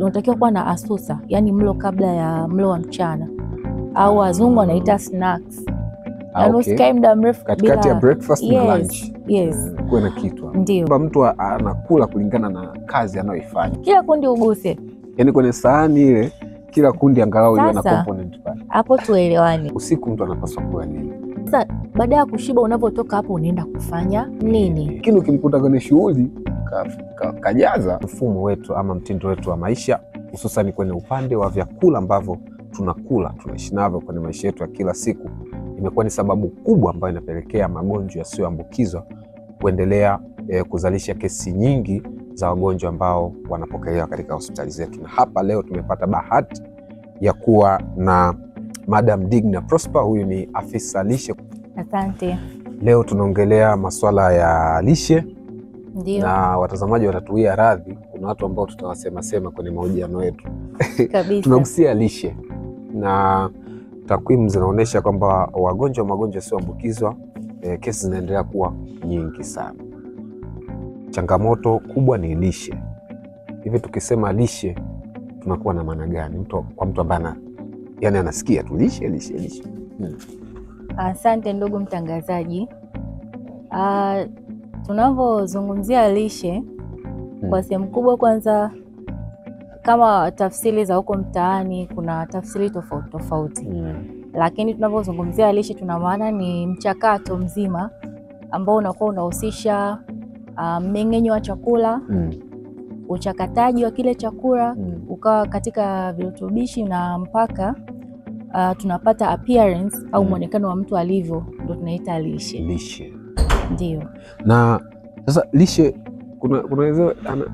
unatakiwa kuwa na asusa, yani mlo kabla ya mlo wa mchana, au wazungu wanaita snacks. Okay. Usikae muda mrefu katikati ya breakfast na lunch. Yes. Kuwe na kitu. Ndio. Kwamba mtu anakula kulingana na kazi anayoifanya. Kila kundi uguse. Yani kwenye sahani ile kila kundi angalau iwe na component pale. Hapo tuelewane. Usiku mtu anapaswa kula nini? Sasa baada ya kushiba unapotoka hapo unaenda kufanya nini? Lakini ukimkuta kwenye shughuli kajaza mfumo wetu ama mtindo wetu wa maisha, hususan kwenye upande wa vyakula ambavyo tunakula, tunaishi navyo kwenye maisha yetu ya kila siku, imekuwa ni sababu kubwa ambayo inapelekea magonjwa yasiyoambukizwa kuendelea kuzalisha kesi nyingi za wagonjwa ambao wanapokelewa katika hospitali zetu. Na hapa leo tumepata bahati ya kuwa na Madam Digna Prosper. Huyu ni afisa lishe. Asante. Leo tunaongelea masuala ya lishe. Ndio. Na watazamaji watatuia radhi, kuna watu ambao tutawasema kwenye mahojiano yetu. Kabisa. Tunagusia lishe na takwimu zinaonyesha kwamba wagonjwa wa magonjwa yasiyoambukizwa kesi zinaendelea kuwa nyingi sana. Changamoto kubwa ni lishe. Hivi tukisema lishe tunakuwa na maana gani? Kwa mtu ambaye yani anasikia tu lishe. Asante ndugu mtangazaji. Tunavyozungumzia lishe kwa sehemu kubwa, kwanza kama tafsiri za huko mtaani kuna tafsiri tofauti. Lakini tunavyozungumzia lishe tuna maana ni mchakato mzima ambao unakuwa unahusisha mmeng'enyo wa chakula, uchakataji wa kile chakula ukawa katika virutubishi na mpaka tunapata appearance au muonekano wa mtu alivyo, ndio tunaita lishe. Ndio. Na sasa lishe kuna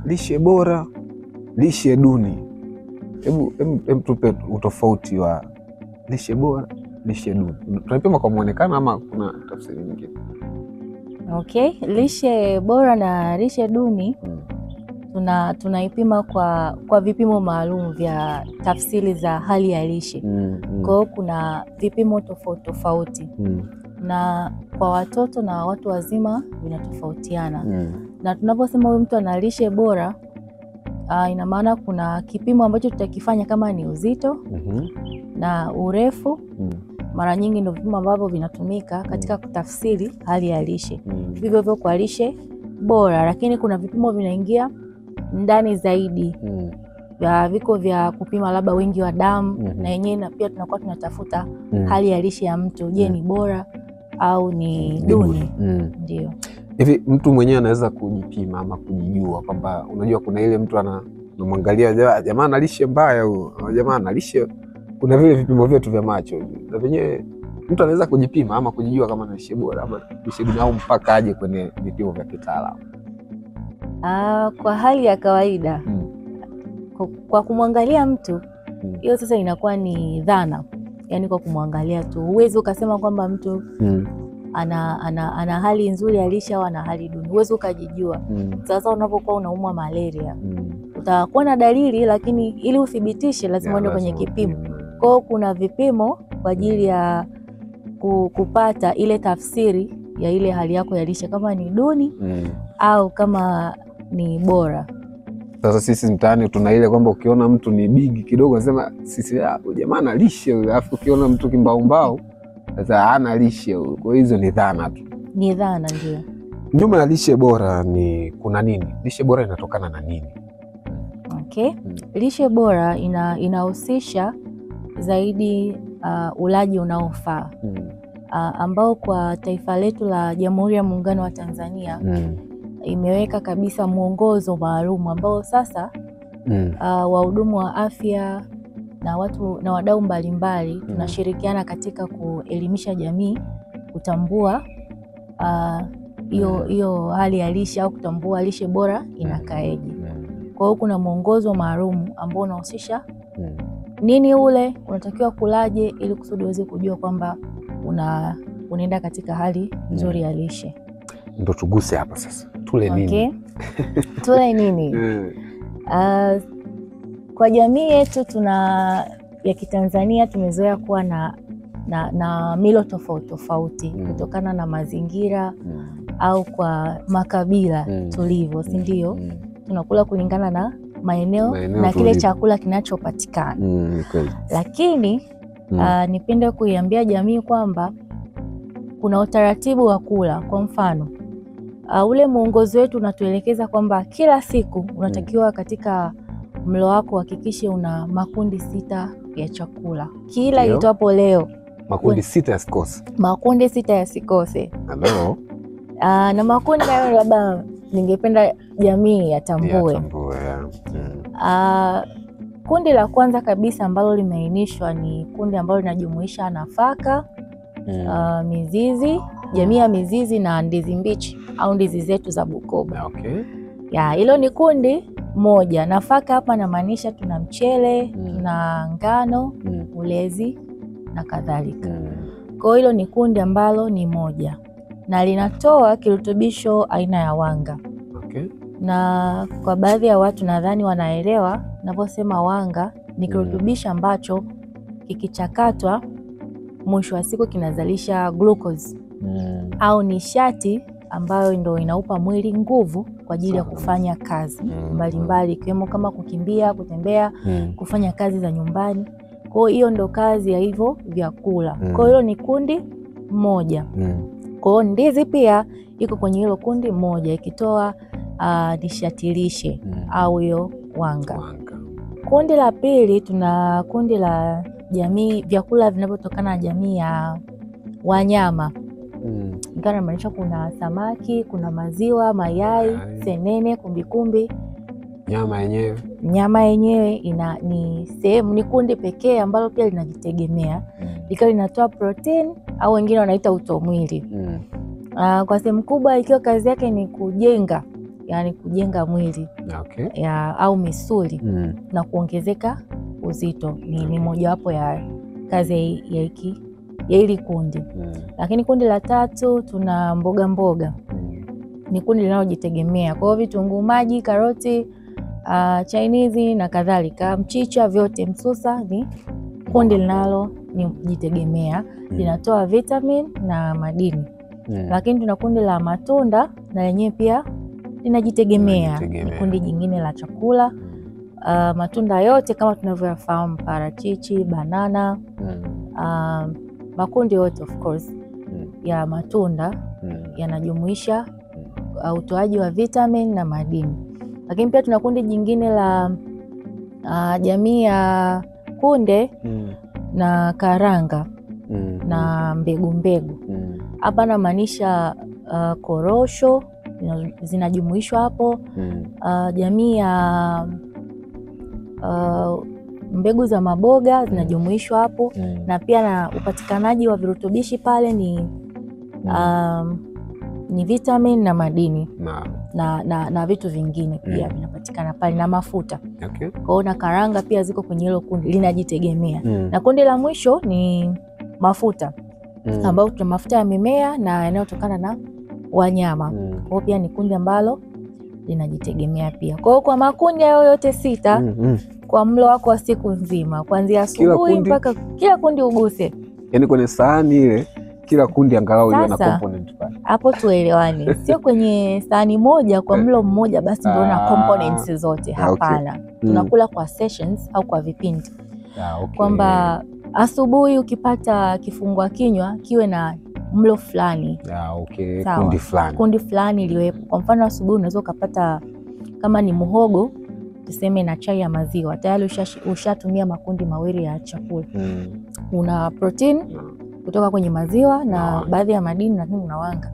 lishe bora, lishe duni. Hebu tupe utofauti wa lishe bora, lishe duni. Tunapima kwa muonekano ama kuna tafsiri nyingine? Okay, lishe bora na lishe duni tunaipima kwa vipimo maalum vya tafsiri za hali ya lishe. Kwa hiyo kuna vipimo tofauti. Na kwa watoto na watu wazima vinatofautiana. Na tunaposema huyu mtu ana lishe bora, ina maana kuna kipimo ambacho tutakifanya kama ni uzito na urefu. Mara nyingi ndio vipimo ambavyo vinatumika katika kutafsiri hali ya lishe. Vivyo hivyo kwa lishe bora, lakini kuna vipimo vinaingia ndani zaidi. Viko vya kupima labda wingi wa damu na yenyewe, na pia tunakuwa tunatafuta hali ya lishe ya mtu, je, ni bora au ni duni? Ndio. Hivi mtu mwenyewe anaweza kujipima ama kujijua kwamba, unajua kuna ile mtu anamwangalia jamaa ana lishe mbaya, huyo jamaa ana lishe, kuna vile vipimo vyetu vya macho na venyewe mtu anaweza kujipima ama kujijua kama ana lishe bora ama lishe duni, au mpaka aje kwenye vipimo vya kitaalamu? Kwa hali ya kawaida kwa kumwangalia mtu, hiyo sasa inakuwa ni dhana. Yani kwa kumwangalia tu huwezi ukasema kwamba mtu ana hali nzuri ya lishe au ana hali duni. Huwezi ukajijua. Sasa unapokuwa unaumwa malaria utakuwa na dalili, lakini ili uthibitishe lazima uende kwenye kipimo. Kwa hiyo kuna vipimo kwa ajili ya kupata ile tafsiri ya ile hali yako ya lishe, kama ni duni au kama ni bora. Sasa sisi mtaani tuna ile kwamba ukiona mtu ni bigi kidogo unasema sisi jamaa ana lishe, alafu ukiona mtu kimbaumbao sasa hana lishe. Kwa hizo ni dhana tu. Ni dhana, ndio. Nyuma ya lishe bora kuna nini? Lishe bora inatokana na nini? Okay. Lishe bora inahusisha zaidi ulaji unaofaa, ambao kwa taifa letu la Jamhuri ya Muungano wa Tanzania imeweka kabisa mwongozo maalum ambao sasa wahudumu wa afya na watu na wadau mbalimbali tunashirikiana katika kuelimisha jamii kutambua hiyo hali ya lishe au kutambua lishe bora inakaeje. Kwa hiyo kuna mwongozo maalum ambao unahusisha nini ule unatakiwa kulaje, ili kusudi uweze kujua kwamba unaenda katika hali nzuri ya lishe. Ndio tuguse hapa sasa. Tule nini? Okay. Tule nini? Kwa jamii yetu ya Kitanzania tumezoea kuwa na milo tofauti kutokana na mazingira au kwa makabila tulivyo, si ndio? Tunakula kulingana na maeneo na kile chakula kinachopatikana. Lakini nipende kuiambia jamii kwamba kuna utaratibu wa kula. Kwa mfano, ule mwongozo wetu unatuelekeza kwamba kila siku unatakiwa katika mlo wako hakikishe una makundi 6 ya chakula kila itwapo leo. Makundi 6 yasikose. Makundi 6 yasikose. Hello. Na makundi hayo labda ningependa jamii yatambue. Kundi la kwanza kabisa ambalo limeainishwa ni kundi ambalo linajumuisha nafaka, mizizi, jamii ya mizizi na ndizi mbichi au ndizi zetu za Bukoba. Hilo ni kundi moja. Nafaka hapa namaanisha tuna mchele, tuna ngano, ulezi na kadhalika. Kwa hilo ni kundi ambalo ni moja na linatoa kirutubisho aina ya wanga. Na kwa baadhi ya watu nadhani wanaelewa ninaposema wanga ni kirutubisho ambacho kikichakatwa mwisho wa siku kinazalisha glucose au nishati ambayo ndio inaupa mwili nguvu kwa ajili ya kufanya kazi mbalimbali ikiwemo kama kukimbia, kutembea, kufanya kazi za nyumbani. Kwa hiyo ndio kazi ya hivyo vyakula. Kwa hiyo ni kundi moja. Kwa hiyo ndizi pia iko kwenye hilo kundi moja ikitoa nishati lishe au hiyo wanga. Kundi la pili tuna kundi la jamii vyakula vinavyotokana na jamii ya wanyama. Ingana maanisha kuna samaki, kuna maziwa, mayai, senene, kumbikumbi. Nyama yenyewe ni sehemu, ni kundi pekee ambalo pia linajitegemea. Likiwa linatoa protein au wengine wanaita utomwili. Kwa sehemu kubwa ikiwa kazi yake ni kujenga, yani kujenga mwili au misuli na kuongezeka uzito. Ni mojawapo ya kazi ya hili kundi. Lakini kundi la tatu tuna mboga. Ni kundi linalojitegemea. Kwa hiyo vitunguu maji, karoti, Chinese na kadhalika, mchicha, vyote, msusa ni kundi linalojitegemea. Linatoa vitamin na madini. Lakini tuna kundi la matunda na lenyewe pia linajitegemea. Ni kundi jingine la chakula. Matunda yote kama tunavyofahamu, parachichi, banana, makundi yote of course ya matunda yanajumuisha utoaji wa vitamin na madini. Lakini pia tuna kundi jingine la jamii ya kunde na karanga na mbegu. Hapa namaanisha korosho zinajumuishwa hapo. Jamii ya mbegu za maboga zinajumuishwa hapo. Na pia na upatikanaji wa virutubishi pale ni vitamin na madini na vitu vingine pia vinapatikana pale na mafuta. Kwa hiyo na karanga pia ziko kwenye hilo kundi linajitegemea. Na kundi la mwisho ni mafuta ambayo tuna mafuta ya mimea na yanayotokana na wanyama. Kwa hiyo pia ni kundi ambalo linajitegemea pia. Kwa hiyo kwa makundi hayo yote 6 kwa mlo wako wa siku nzima kuanzia asubuhi mpaka kila kundi uguse. Yaani kwenye sahani ile kila kundi angalau iwe na component pale. Hapo tuelewane. Sio kwenye sahani moja kwa mlo mmoja basi ndio na components zote. Hapana. Tunakula kwa sessions au kwa vipindi. Kwamba asubuhi ukipata kifungua kinywa kiwe na mlo fulani. Kundi fulani iliwepo. Kwa mfano asubuhi unaweza ukapata kama ni muhogo tuseme na chai ya maziwa. Tayari ushatumia makundi mawili ya chakula. Una protein kutoka kwenye maziwa na baadhi ya madini na una wanga.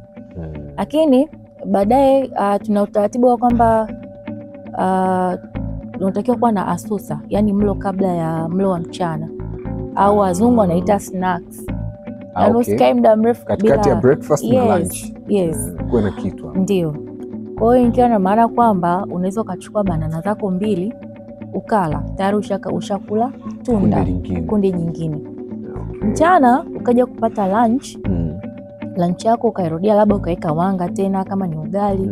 Lakini baadaye tuna utaratibu wa kwamba unatakiwa kuwa na asusa, yani mlo kabla ya mlo wa mchana au wazungu wanaita snacks. Yaani usikae muda mrefu katikati ya breakfast na lunch. Kuwe na kitu. Ndio. Kwa hiyo ikiwa na maana kwamba unaweza ukachukua banana zako 2 ukala, tayari ushakula tunda kundi jingine. Mchana ukaja kupata lunch. Lunch yako ukairudia, labda ukaweka wanga tena kama ni ugali,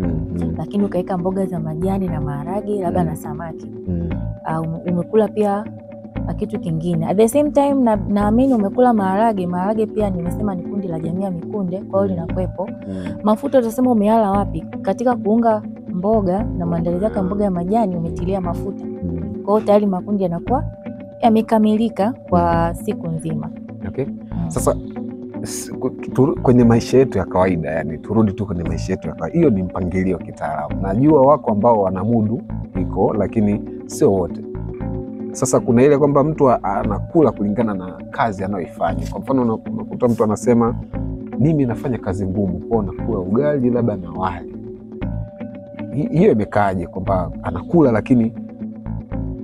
lakini ukaweka mboga za majani na maharage labda na samaki. Umekula pia kitu kingine. At the same time naamini umekula maharage pia nimesema ni kundi la jamii ya mikunde, kwa hiyo linakuepo. Mafuta utasema umeala wapi? Katika kuunga mboga na maandalizi yako ya mboga ya majani umetilia mafuta. Kwa hiyo tayari makundi yanakuwa yamekamilika kwa siku nzima. Okay. Sasa kwenye maisha yetu ya kawaida, yani turudi tu kwenye maisha yetu ya kawaida, hiyo ni mpangilio kitaalamu. Najua wako ambao wanamudu iko, lakini sio wote. Sasa kuna ile kwamba mtu anakula kulingana na kazi anayoifanya. Kwa mfano unakuta mtu anasema mimi nafanya kazi ngumu, kwa nakula ugali labda na wali. Hiyo imekaaje kwamba anakula lakini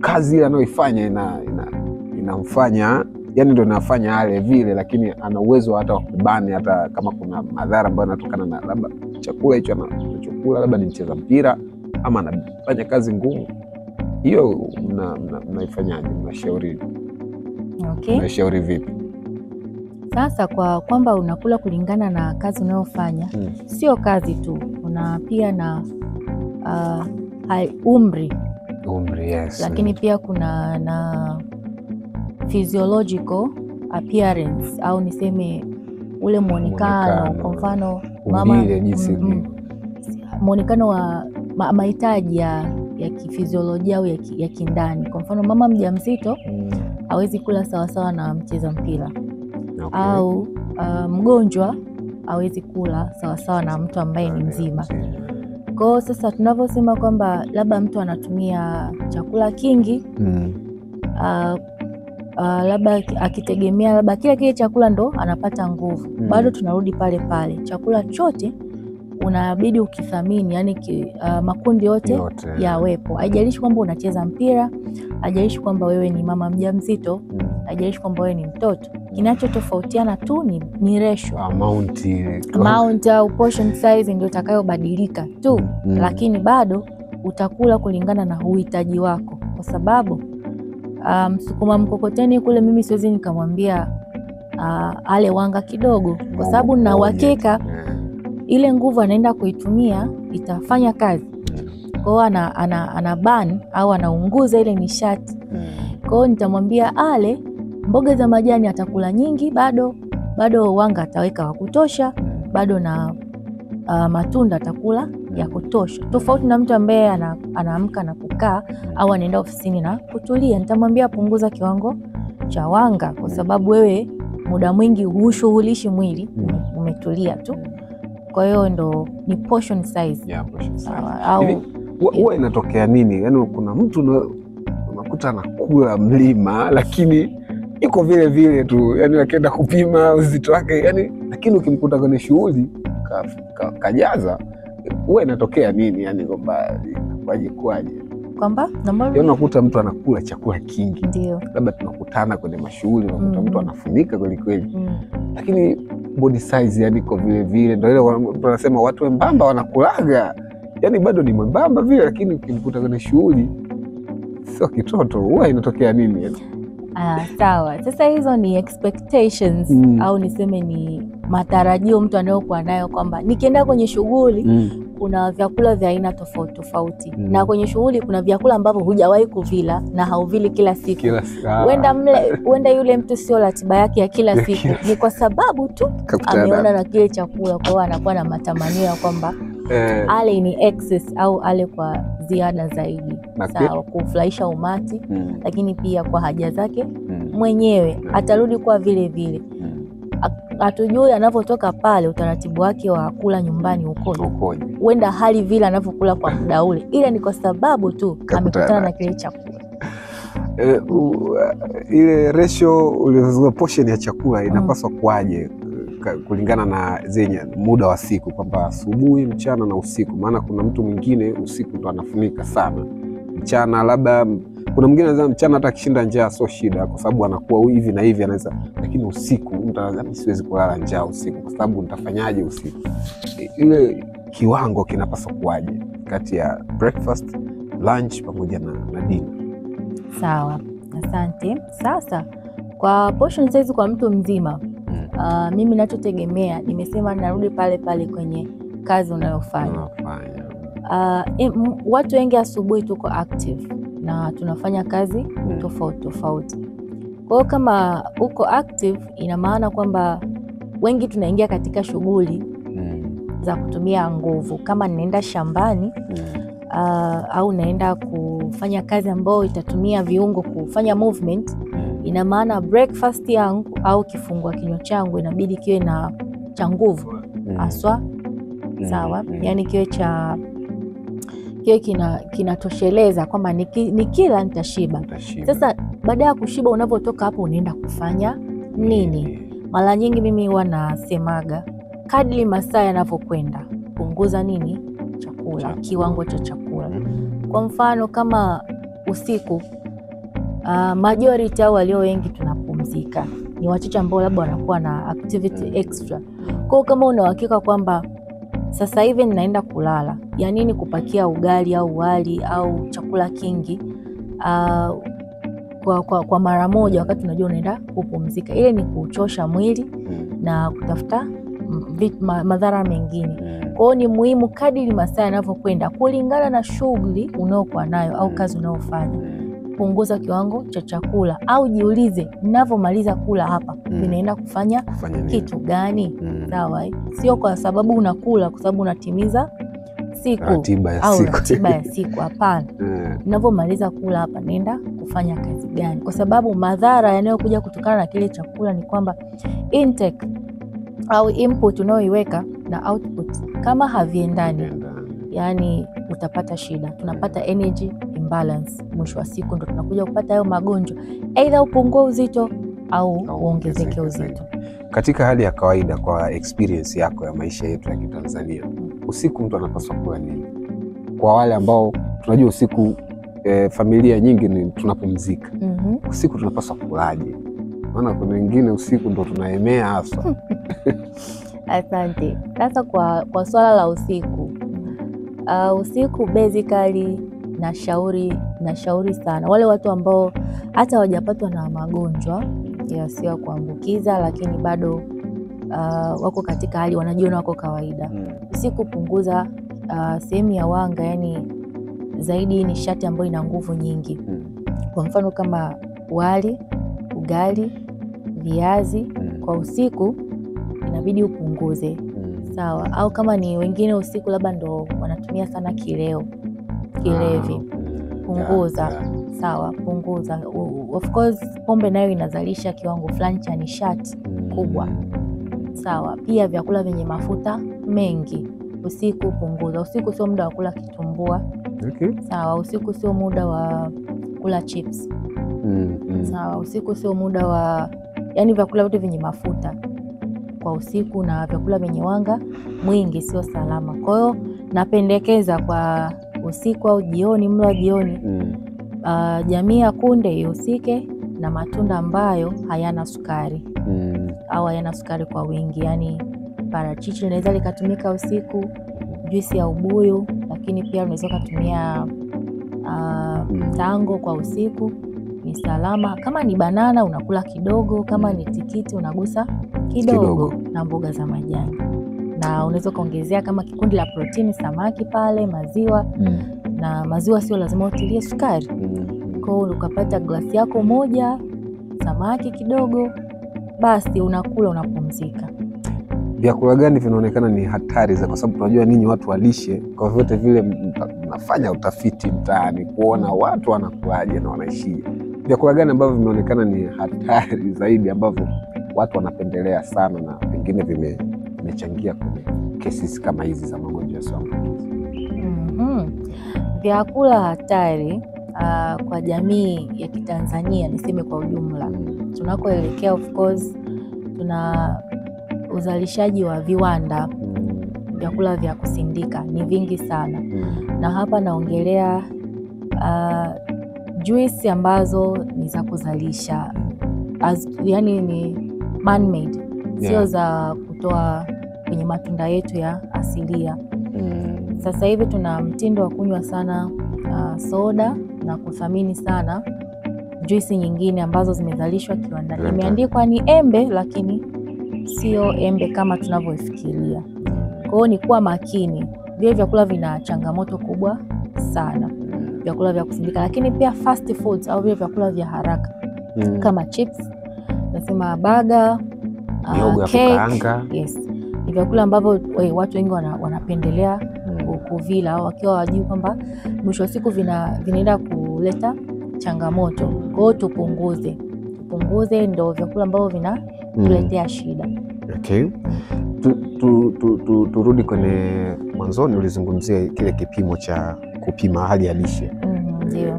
kazi ile anayoifanya inamfanya yani ndio inafanya ale vile, lakini ana uwezo hata wa kubani hata kama kuna madhara ambayo yanatokana na labda chakula hicho anachokula, labda ni mcheza mpira ama anafanya kazi ngumu. Hiyo mnaifanyaje? Mnashauri mnashauri vipi? Sasa kwa kwamba unakula kulingana na kazi unayofanya, sio kazi tu, kuna pia na umri, yes. Lakini pia kuna na physiological appearance au niseme ule muonekano. Kwa mfano mama, muonekano wa mahitaji ya kifiziolojia au ya kindani. Kwa mfano mama mjamzito hawezi kula sawasawa na mcheza mpira. Okay. Au mgonjwa hawezi kula sawasawa na mtu ambaye ni mzima. Kwa hiyo sasa tunavyosema kwamba labda mtu anatumia chakula kingi, labda akitegemea labda kile chakula ndo anapata nguvu, bado tunarudi pale pale, chakula chote unabidi ukithamini, yani makundi yote yawepo. Haijalishi kwamba unacheza mpira, haijalishi kwamba wewe ni mama mjamzito, haijalishi kwamba wewe ni mtoto. Kinachotofautiana tu ni ratio, amount au portion size ndio itakayobadilika tu. Lakini bado utakula kulingana na uhitaji wako, kwa sababu msukuma mkokoteni kule, mimi siwezi nikamwambia ale wanga kidogo, kwa sababu na uhakika ile nguvu anaenda kuitumia itafanya kazi. Kwa hiyo ana burn au anaunguza ile nishati. Kwa hiyo nitamwambia ale mboga za majani, atakula nyingi, bado wanga ataweka wa kutosha, bado na matunda atakula ya kutosha. Tofauti na mtu ambaye anaamka na kukaa au anaenda ofisini na kutulia, nitamwambia punguza kiwango cha wanga, kwa sababu wewe muda mwingi hushughulishi mwili, umetulia tu. Kwa hiyo ndo ni portion size. Au huwa inatokea nini? Yaani kuna mtu unakuta anakula mlima lakini iko vile vile tu, yani akienda kupima uzito wake, yani lakini ukimkuta kwenye shughuli kajaza, huwa inatokea nini? Yani kwamba kwaje kwamba unakuta mtu anakula chakula kingi. Ndio. Labda tunakutana kwenye mashughuli unakuta mtu anafunika kweli kweli, lakini body size yani iko vile vile. Ndio ile wanasema watu wembamba wanakulaga, yani bado ni mwembamba vile, lakini ukimkuta kwenye shughuli sio kitoto. Huwa inatokea nini yani? Sawa. Sasa hizo ni expectations au niseme ni matarajio mtu anayokuwa nayo, kwamba nikienda kwenye shughuli kuna vyakula vya aina tofauti tofauti, na kwenye shughuli kuna vyakula ambavyo hujawahi kuvila na hauvili kila siku. Huenda yule mtu sio ratiba yake ya kila siku, ni kwa sababu tu ameona na kile chakula, kwa hiyo anakuwa na matamanio ya kwamba ale ni excess au ale kwa ziada zaidi, sawa, kufurahisha umati, lakini pia kwa haja zake mwenyewe atarudi kwa vile vile. Hatujui anavyotoka pale utaratibu wake wa kula nyumbani ukoje. Huenda hali vile anavyokula kwa muda ule, ile ni kwa sababu tu amekutana na kile chakula. Ile ratio ulizozungumza, portion ya chakula inapaswa kuaje kulingana na zenye muda wa siku, kwamba asubuhi, mchana na usiku? Maana kuna mtu mwingine usiku ndo anafunika sana, mchana labda kuna mwingine anaweza mchana hata akishinda njaa sio shida, kwa sababu anakuwa hivi na hivi anaweza, lakini usiku mtu anasema siwezi kulala njaa usiku kwa sababu nitafanyaje usiku? Ile kiwango kinapaswa kuaje kati ya breakfast, lunch pamoja na dinner? Sawa, asante. Sasa kwa portion size kwa mtu mzima, mimi ninachotegemea, nimesema narudi pale pale kwenye kazi unayofanya. Watu wengi asubuhi tuko active na tunafanya kazi tofauti tofauti. Kwa hiyo kama uko active, ina maana kwamba wengi tunaingia katika shughuli za kutumia nguvu. Kama ninaenda shambani, au naenda kufanya kazi ambayo itatumia viungo kufanya movement, ina maana breakfast yangu au kifungua kinywa changu inabidi kiwe na cha nguvu haswa. Sawa, yani kiwe kinatosheleza kwamba nikila nitashiba. Sasa baada ya kushiba, unavyotoka hapo unaenda kufanya nini? Mara nyingi mimi huwa nasemaga kadri masaa yanavyokwenda punguza nini? Chakula, kiwango cha chakula. Kwa mfano kama usiku, majority au walio wengi tunapumzika, ni wachache ambao labda wanakuwa na activity extra. Kwa kama una uhakika kwamba sasa hivi ninaenda kulala, ya nini kupakia ugali au wali au chakula kingi kwa mara moja wakati unajua unaenda kupumzika? Ile ni kuchosha mwili na kutafuta madhara mengine. Kwa hiyo ni muhimu kadri masaa yanavyokwenda, kulingana na shughuli unaokuwa nayo au kazi unaofanya, punguza kiwango cha chakula, au jiulize ninavyomaliza kula hapa ninaenda kufanya kitu gani? Sawa, sio kwa sababu unakula kwa sababu unatimiza ratiba ya siku. Hapana, ninavyomaliza kula hapa naenda kufanya kazi gani? Kwa sababu madhara yanayokuja kutokana na kile chakula ni kwamba intake au input unaoiweka na output kama haviendani, yani utapata shida. Tunapata energy imbalance, mwisho wa siku ndo tunakuja kupata hayo magonjwa, aidha upungue uzito au uongezeke uzito. Katika hali ya kawaida, kwa experience yako ya maisha yetu ya Kitanzania, usiku mtu anapaswa kula nini? Kwa wale ambao tunajua usiku familia nyingi ni tunapumzika. Usiku tunapaswa kulaje? Maana kuna wengine usiku ndo tunaemea hasa. Asante. Sasa kwa swala la usiku, usiku basically nashauri sana wale watu ambao hata hawajapatwa na magonjwa yasiyo kuambukiza, lakini bado wako katika hali wanajiona wako kawaida. Usiku punguza sehemu ya wanga, yani zaidi nishati ambayo ina nguvu nyingi. Kwa mfano kama wali, ugali, viazi, kwa usiku inabidi upunguze. Sawa, au kama ni wengine usiku labda ndo wanatumia sana kilevi, punguza. Sawa, punguza. Of course pombe nayo inazalisha kiwango fulani cha nishati kubwa. Sawa, pia vyakula vyenye mafuta mengi usiku punguza. Usiku sio muda wa kula kitumbua. Sawa, usiku sio muda wa kula chips. Sawa, usiku sio muda wa, yani vyakula vyote vyenye mafuta kwa usiku na vyakula vyenye wanga mwingi sio salama. Kwa hiyo napendekeza kwa usiku au jioni, mlo wa jioni, jamii ya kunde ihusike na matunda ambayo hayana sukari au hayana sukari kwa wingi. Yani parachichi linaweza likatumika usiku, juisi ya ubuyu, lakini pia unaweza kutumia tango kwa usiku, ni salama. Kama ni banana unakula kidogo, kama ni tikiti unagusa kidogo. Na mboga za majani, na unaweza kuongezea kama kikundi la protini, samaki pale, maziwa. Na maziwa sio lazima utilie sukari. Kwa hiyo ukapata glasi yako moja, samaki kidogo, basi unakula, unapumzika. Vyakula gani vinaonekana ni hatari kwa sababu tunajua ninyi watu walishe, kwa vyote vile mnafanya utafiti mtaani kuona watu wanakulaje na wanaishije. Vyakula gani ambavyo vimeonekana ni hatari zaidi ambavyo watu wanapendelea sana na pengine vimechangia kwenye kesi kama hizi za magonjwa ya kuambukiza? Vyakula hatari kwa jamii ya Kitanzania, niseme kwa ujumla, tunakoelekea of course tuna uzalishaji wa viwanda, vyakula vya kusindika ni vingi sana. Na hapa naongelea juisi ambazo ni za kuzalisha, yani ni man made, sio za kutoa kwenye matunda yetu ya asilia. Sasa hivi tuna mtindo wa kunywa sana soda na kuthamini sana juisi nyingine ambazo zimezalishwa kiwandani. Imeandikwa ni embe, lakini sio embe kama tunavyofikiria. Kwa hiyo ni kuwa makini. Vile vyakula vina changamoto kubwa sana, vyakula vya kusindika. Lakini pia fast foods au vile vyakula vya haraka kama chips, nasema burger, cake. Yes, ni vyakula ambavyo watu wengi wanapendelea kuvila wakiwa wajui kwamba mwisho wa siku vinaenda kuleta changamoto. Kwa hiyo tupunguze, ndo vyakula ambavyo vinatuletea shida. Okay. Turudi kwenye mwanzoni, ulizungumzia kile kipimo cha kupima hali ya lishe. Ndio.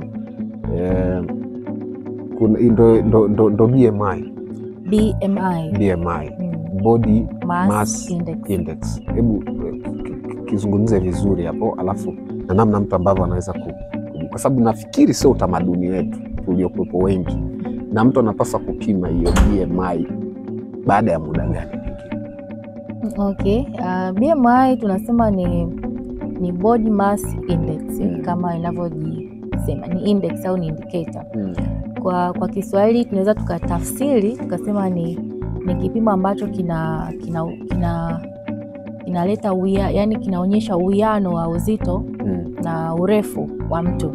Ndo BMI. Body Mass Index. Hebu kizungumze vizuri hapo, alafu na namna mtu ambavyo anaweza kwa sababu nafikiri sio utamaduni wetu tuliokuwepo wengi, na mtu anapaswa kupima hiyo BMI baada ya muda gani pengine? Okay, BMI tunasema ni Body Mass Index kama inavyojisema, ni index au ni indicator. Kwa Kiswahili tunaweza tukatafsiri tukasema ni kipimo ambacho kinaleta yani kinaonyesha uwiano wa uzito na urefu wa mtu.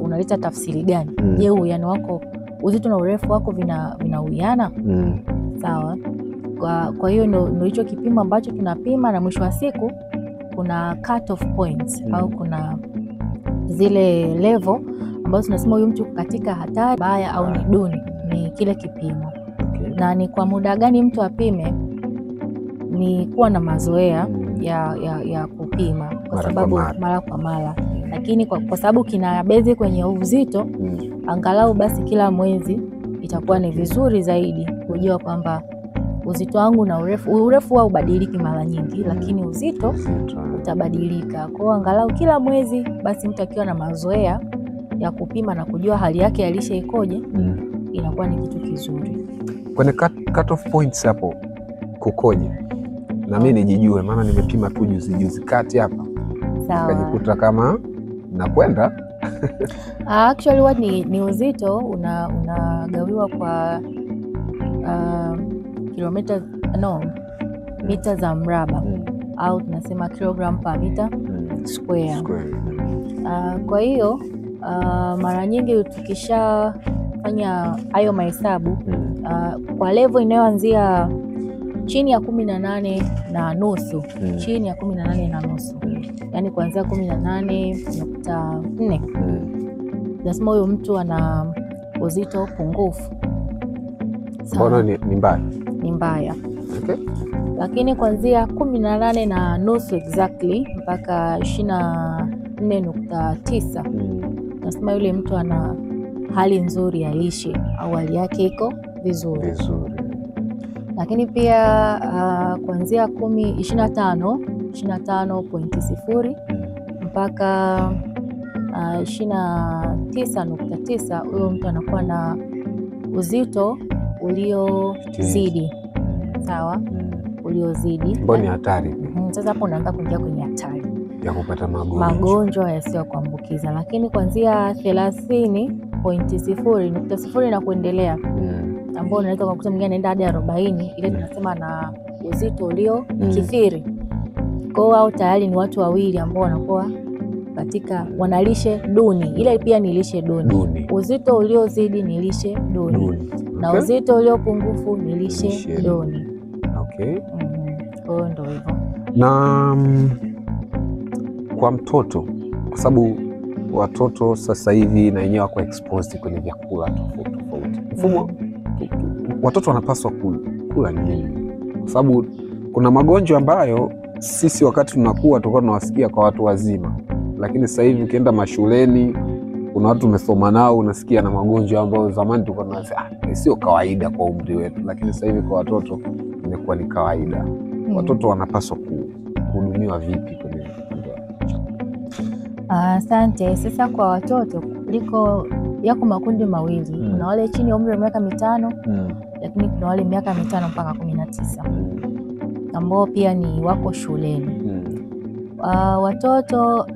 Unaleta tafsiri gani? Je, uwiano wako, uzito na urefu wako vinauwiana? Sawa. Kwa hiyo ndo hicho kipimo ambacho tunapima, na mwisho wa siku kuna cut off points au kuna zile level ambazo tunasema huyu mtu katika hatari baya au ni duni, ni kile kipimo. Okay. Na ni kwa muda gani mtu apime? Ni kuwa na mazoea ya kupima kwa sababu mara kwa mara, lakini kwa sababu kina bezi kwenye uzito, angalau basi kila mwezi itakuwa ni vizuri zaidi kujua kwamba uzito wangu na urefu wa ubadiliki mara nyingi, lakini uzito utabadilika. Kwa hiyo angalau kila mwezi basi mtu akiwa na mazoea ya kupima na kujua hali yake ya lishe ikoje, inakuwa ni kitu kizuri. Kwenye cut off points hapo kukoje? Na mimi nijijue, maana nimepima tu juzi kati hapa. Sawa. Nikajikuta kama nakwenda. Actually what ni uzito unagawiwa kwa mita za mraba au tunasema kilogram per meter square. Kwa hiyo mara nyingi tukishafanya hayo mahesabu kwa level inayoanzia chini ya 18.5, chini ya 18.5, yani kuanzia 18.4, nasema huyo mtu ana uzito pungufu. Mbona ni mbaya? Ni mbaya. Okay. Lakini kuanzia 18.5 exactly mpaka 24.9, nasema yule mtu ana hali nzuri ya lishe au hali yake iko vizuri. Lakini pia kuanzia 25.0 mpaka 29.9, huyo mtu anakuwa na uzito uliozidi. Sawa. Uliozidi. Mbona ni hatari? Sasa hapo unaanza kuingia kwenye hatari ya kupata magonjwa yasiyo kuambukiza. Lakini kuanzia 30.0 na kuendelea, ambao unaweza kukuta mwingine anaenda hadi 40, ile tunasema na uzito ulio kithiri. Kwa hiyo hao tayari ni watu wawili ambao wanakuwa katika wanalishe duni. Ile pia ni lishe duni. Uzito uliozidi ni lishe duni. Na uzito uliopungufu ni lishe duni. Okay. Kwa hiyo ndio hivyo. Na kwa mtoto, kwa sababu watoto sasa hivi na wenyewe wako exposed kwenye vyakula tofauti. Mfumo watoto wanapaswa kula nini? Kwa sababu kuna magonjwa ambayo sisi wakati tunakuwa tulikuwa tunawasikia kwa watu wazima, lakini sasa hivi ukienda mashuleni kuna watu umesoma nao unasikia na magonjwa ambayo zamani tulikuwa tunasema sio kawaida kwa umri wetu, lakini sasa hivi kwa watoto imekuwa ni kawaida. Watoto wanapaswa kuhudumiwa vipi kwenye Asante. Sasa kwa watoto yako makundi mawili. Kuna wale chini ya umri wa miaka 5, lakini kuna wale miaka 5 mpaka 19 ambao pia ni wako shuleni. Watoto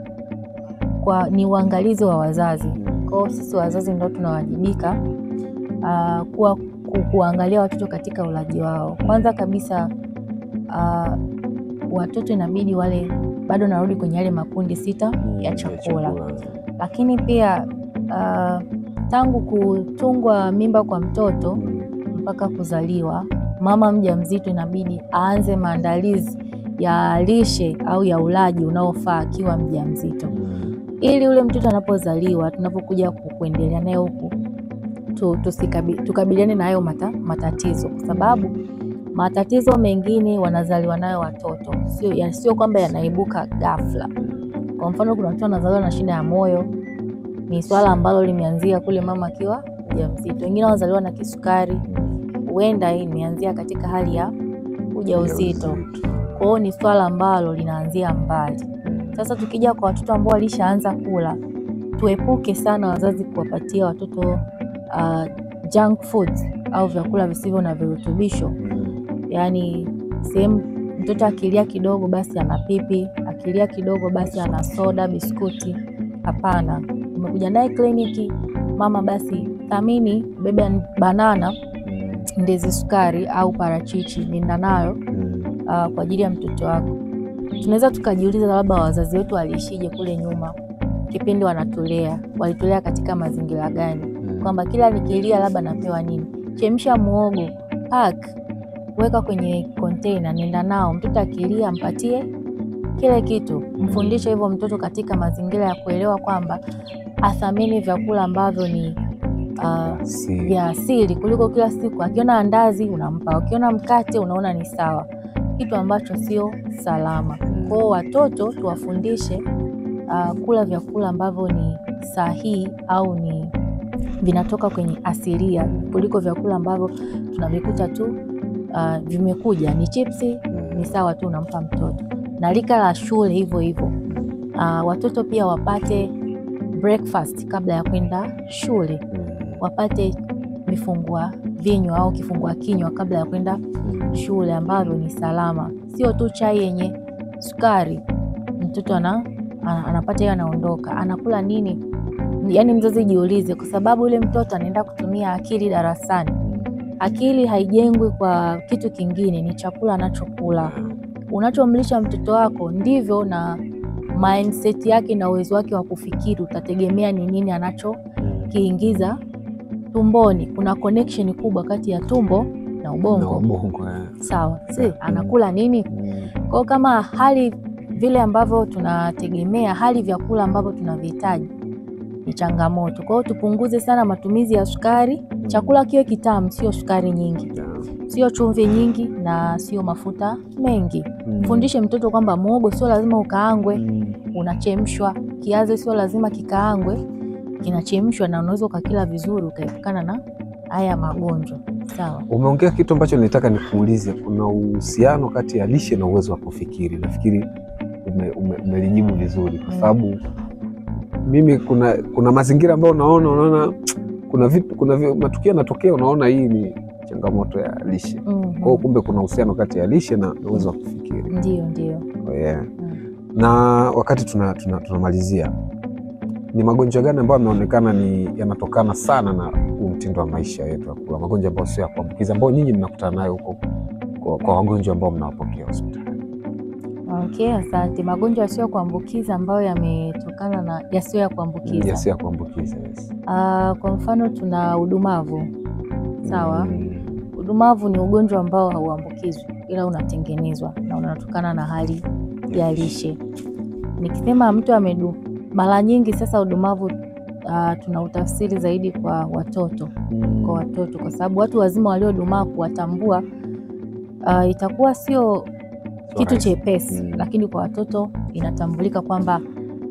ni uangalizi wa wazazi. Kwa hiyo sisi wazazi ndio tunawajibika kuangalia watoto katika ulaji wao. Kwanza kabisa watoto inabidi wale, bado narudi kwenye yale makundi 6 ya chakula. Lakini pia tangu kutungwa mimba kwa mtoto mpaka kuzaliwa, mama mjamzito inabidi aanze maandalizi ya lishe au ya ulaji unaofaa akiwa mjamzito, ili ule mtoto anapozaliwa, tunapokuja kuendelea naye huku, tukabiliane na hayo matatizo, kwa sababu matatizo mengine wanazaliwa nayo watoto, sio kwamba yanaibuka ghafla. Kwa mfano, kuna watu wanazaliwa na shida ya moyo, ni swala ambalo limeanzia kule mama akiwa mjamzito. Wengine wanazaliwa na kisukari, huenda imeanzia katika hali ya ujauzito. Kwa hiyo ni swala ambalo linaanzia mbali. Sasa tukija kwa watoto ambao walishaanza kula, tuepuke sana wazazi kuwapatia watoto junk foods au vyakula visivyo na virutubisho. Yaani sehemu mtoto akilia kidogo basi ana pipi, akilia kidogo basi ana soda, biskuti. Hapana. Umekuja naye kliniki, mama basi thamini, bebe banana, ndizi, sukari au parachichi, nenda nayo kwa ajili ya mtoto wako. Tunaweza tukajiuliza labda wazazi wetu waliishije kule nyuma kipindi wanatulea, walitulea katika mazingira gani? Kwamba kila nikilia labda napewa nini? Chemsha muhogo, pack, weka kwenye container, nenda nao. Mtoto akilia mpatie kile kitu. Mfundishe hivyo mtoto katika mazingira ya kuelewa kwamba athamini vyakula ambavyo ni vya asili, kuliko kila siku akiona andazi unampa, ukiona mkate unaona ni sawa, kitu ambacho sio salama. Kwa hiyo watoto tuwafundishe kula vyakula ambavyo ni sahihi au ni vinatoka kwenye asilia, kuliko vyakula ambavyo tunavikuta tu vimekuja ni chipsi, ni sawa tu unampa mtoto. Na rika la shule hivyo hivyo, watoto pia wapate breakfast kabla ya kwenda shule, wapate vifungua vinywa au kifungua kinywa kabla ya kwenda shule ambavyo ni salama, sio tu chai yenye sukari. Mtoto anapata hiyo, anaondoka, anakula nini? Yaani mzazi jiulize, kwa sababu yule mtoto anaenda kutumia akili darasani. Akili haijengwi kwa kitu kingine, ni chakula anachokula. Unachomlisha mtoto wako ndivyo na mindset yake na uwezo wake wa kufikiri utategemea ni nini anachokiingiza tumboni. Kuna connection kubwa kati ya tumbo na ubongo. Sawa, anakula nini? Kwa kama hali vile ambavyo tunategemea, hali vyakula ambavyo tunavihitaji ni changamoto. Kwa hiyo tupunguze sana matumizi ya sukari. Chakula kiwe kitamu, sio sukari nyingi, sio chumvi nyingi, na sio mafuta mengi. Fundishe mtoto kwamba muhogo sio lazima ukaangwe, unachemshwa. Kiazi sio lazima kikaangwe, kinachemshwa, na unaweza ukakila vizuri ukaepukana na haya magonjwa. Sawa. Umeongea kitu ambacho nilitaka nikuulize. Kuna uhusiano kati ya lishe na uwezo wa kufikiri. Nafikiri umelijibu vizuri, kwa sababu mimi kuna mazingira ambayo unaona kuna matukio yanatokea, unaona hii ni changamoto ya lishe. Kwa hiyo kumbe kuna uhusiano kati ya lishe na uwezo wa kufikiri. Ndio. Yeah. Na wakati tunamalizia, ni magonjwa gani ambayo yameonekana ni yanatokana sana na mtindo wa maisha yetu ya kula, magonjwa ambayo sio ya kuambukiza, ambayo nyinyi mnakutana nayo huko kwa wagonjwa ambao mnawapokea hospitali? Okay, asante. Magonjwa yasiyo kuambukiza ambayo yametokana na yasiyo ya kuambukiza. Yasiyo ya kuambukiza, yes. Kwa mfano tuna udumavu. Sawa. Udumavu ni ugonjwa ambao hauambukizwi, ila unatengenezwa na unatokana na hali ya lishe. Nikisema mtu mara nyingi sasa udumavu tuna utafsiri zaidi kwa watoto. Kwa watoto, kwa sababu watu wazima waliodumaa kuwatambua itakuwa sio kitu chepesi, lakini kwa watoto inatambulika kwamba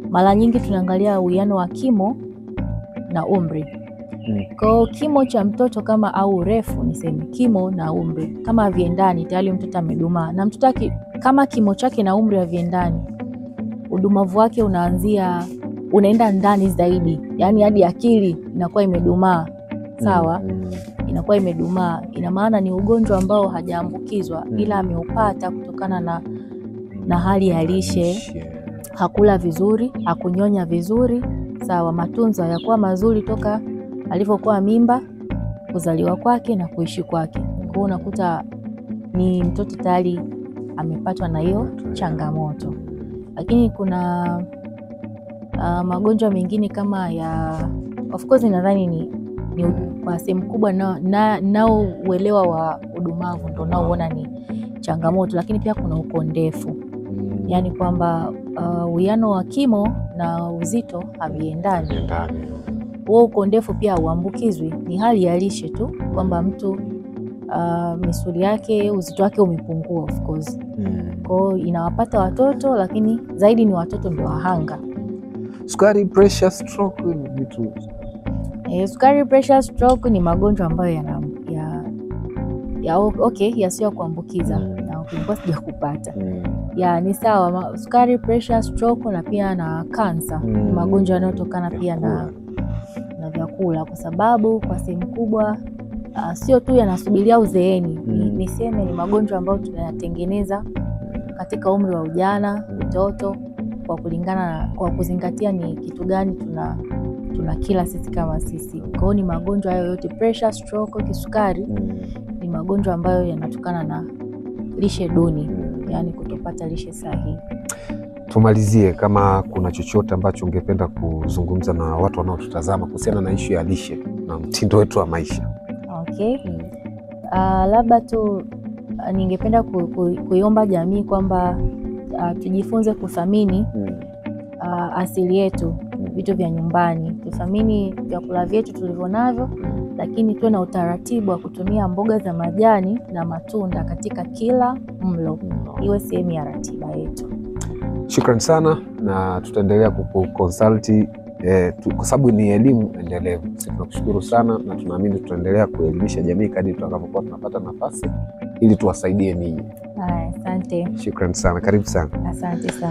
mara nyingi tunaangalia uwiano wa kimo na umri. Kwa kimo cha mtoto kama au urefu, niseme kimo na umri kama haviendani, tayari mtoto amedumaa. Na mtoto kama kimo chake na umri haviendani, udumavu wake unaenda ndani zaidi, yaani hadi akili inakuwa imedumaa. Sawa. Inakuwa imedumaa, ina maana ni ugonjwa ambao hajaambukizwa, ila ameupata kutokana na hali ya lishe. Hakula vizuri, hakunyonya vizuri. Sawa. Matunzo hayakuwa mazuri toka alivyokuwa mimba, kuzaliwa kwake na kuishi kwake. Kwa hiyo unakuta ni mtoto tayari amepatwa na hiyo changamoto. Lakini kuna magonjwa mengine kama of course nadhani ni kwa sehemu kubwa nao uelewa wa udumavu ndio naoona ni changamoto. Lakini pia kuna ukondefu. yaani kwamba uwiano wa kimo na uzito haviendani. Huo ukondefu pia hauambukizwi, ni hali ya lishe tu kwamba mtu misuli yake, uzito wake umepungua of course. Kwa hiyo inawapata watoto, lakini zaidi ni watoto ndio wahanga. Sukari, pressure, stroke ni vitu. Sukari, pressure, stroke ni magonjwa ambayo yasiyo kuambukiza na ukikuwa sijakupata. Ni sawa, sukari, pressure, stroke na pia na kansa ni magonjwa yanayotokana pia na vyakula, kwa sababu kwa sehemu kubwa sio tu yanasubiria uzeeni. Niseme ni magonjwa ambayo tunayatengeneza katika umri wa ujana, utoto, kwa kuzingatia ni kitu gani tuna kila sisi kama sisi. Kwa hiyo ni magonjwa hayo yote, pressure, stroke, kisukari, ni magonjwa ambayo yanatokana na lishe duni, yani kutopata lishe sahihi. Tumalizie, kama kuna chochote ambacho ungependa kuzungumza na watu wanaotutazama kuhusiana na issue ya lishe na mtindo wetu wa maisha. Labda tu ningependa kuiomba jamii kwamba tujifunze kuthamini asili yetu, vitu vya nyumbani. Tuthamini vyakula vyetu tulivyonavyo, lakini tuwe na utaratibu wa kutumia mboga za majani na matunda katika kila mlo, iwe sehemu ya ratiba yetu. Shukrani sana, na tutaendelea kukukonsulti kwa sababu ni elimu endelevu. Sisi tunakushukuru sana na tunaamini tutaendelea kuelimisha jamii kadri tutakapokuwa tunapata nafasi ili tuwasaidie ninyi. Asante. Shukrani sana, karibu sana. Asante sana.